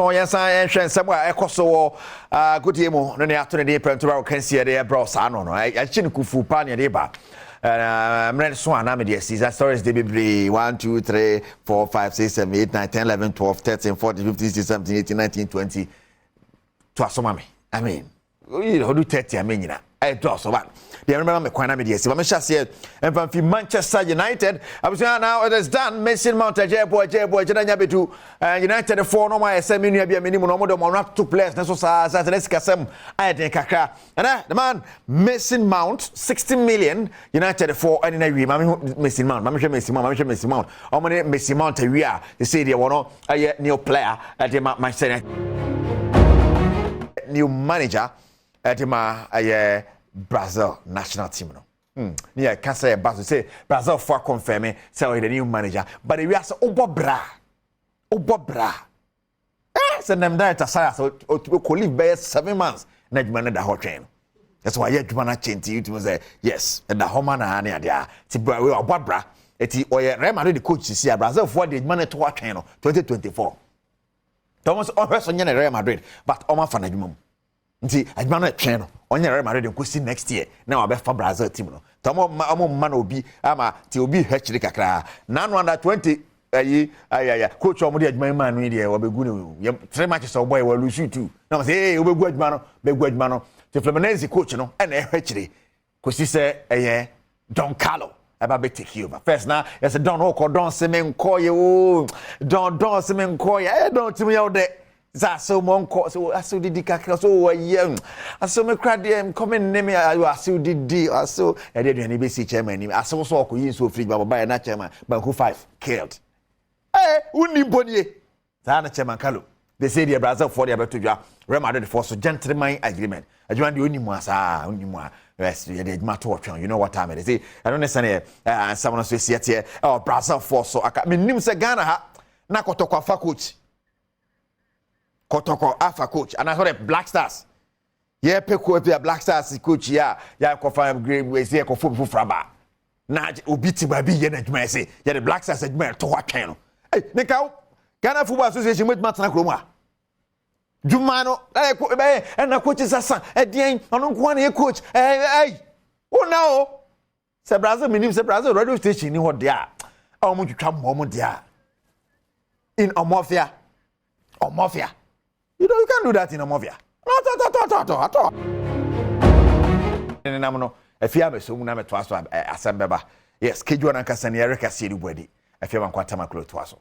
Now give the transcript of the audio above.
Oh yes, I am somewhere. Ekoso good emo. No ne ato ne Premtobre Kasee de bro sa no no. I chine kufu pa ne de ba. Mren so ana me de season stories de be 1 2 3 4 5 6 7 8 9 10 11 12 13 14 15 16 17 18 19 20 to asoma me. I mean, you know do 30 I mean nyina. I do so ba. They remember me kwana me de see. But me sha say and from Manchester United. I was now it is done. Mason Mount J-boy Jedanya betu United 4 no my SM nua bia menimu no mo do mo not two players na so sa let's kasam I think kakra. And the man Mason Mount 60 million United 4 and na wi Mason Mount Mason Mount o mo Mason Mount wi a they say they want a new player at the Manchester new manager at the Brazil national team no. Yeah, Kasee Basu say Brazil for confirming say the new manager, but we are so obobra. Send them there to say so to live by 7 months. Na dwuma da hot train. That's why you dwuma na chenti you to say yes, and the home na na dia. Ti we obobra. Eti oye Real Madrid the coach see Brazil for the dwuma to hot train 2024. Thomas always on Real Madrid, but oma fa na dwuma. Nti adwuma na twen no onye Real Madrid nko si next year na wa be fa Brazil team no tomo man obi ama ti obi hwechiri kakra na no under 20 coach omo de adwuma man no de wa begu no 3 matches so boy wa lose two na say hey obegu adwuma no ti Fluminense coach no na hwechiri ko si se Don Carlo aba be take over first na yes Don o Don Semenko ye o Don Semenko Don timi ya de so monko so aso didi kakra so yem aso me kra dem come name aso didi aso e de aduane be si chairman ni aso so okoyi so free baba na chairman banku 5 killed uni bonie za na chairman Carlo they say the Brazil for the beto dwa Real Madrid for so gentleman agreement adwan de onimu asa onimu yes the matter of you know what time it is say I don't understand someone so see here Brazil for so aka me nim se Ghana ha na kotokwa fa coach Kotoko Alpha coach and I saw the Black Stars. Yeah, peko pe Black Stars coach ya ko fa grade we say ko fo fraba. Na obi ti ba bi ye na djuma say ya the Black Stars djuma to wa twen no. Hey, neka Ghana Football Association met matana kromo a. Djuma no na coach sasa edien ono nko na coach oh no. Se Brazil minim se Brazil radio station ni ho de a. O mo twitwa mo de a. In Omofia. You know, you can't do that in a movie. No, at all. No, if you have a soon, I'm a twasso, Asambeba. Yes, Kijuan and Kasee, Kasee, body. If you want Quatama Clo Twasso.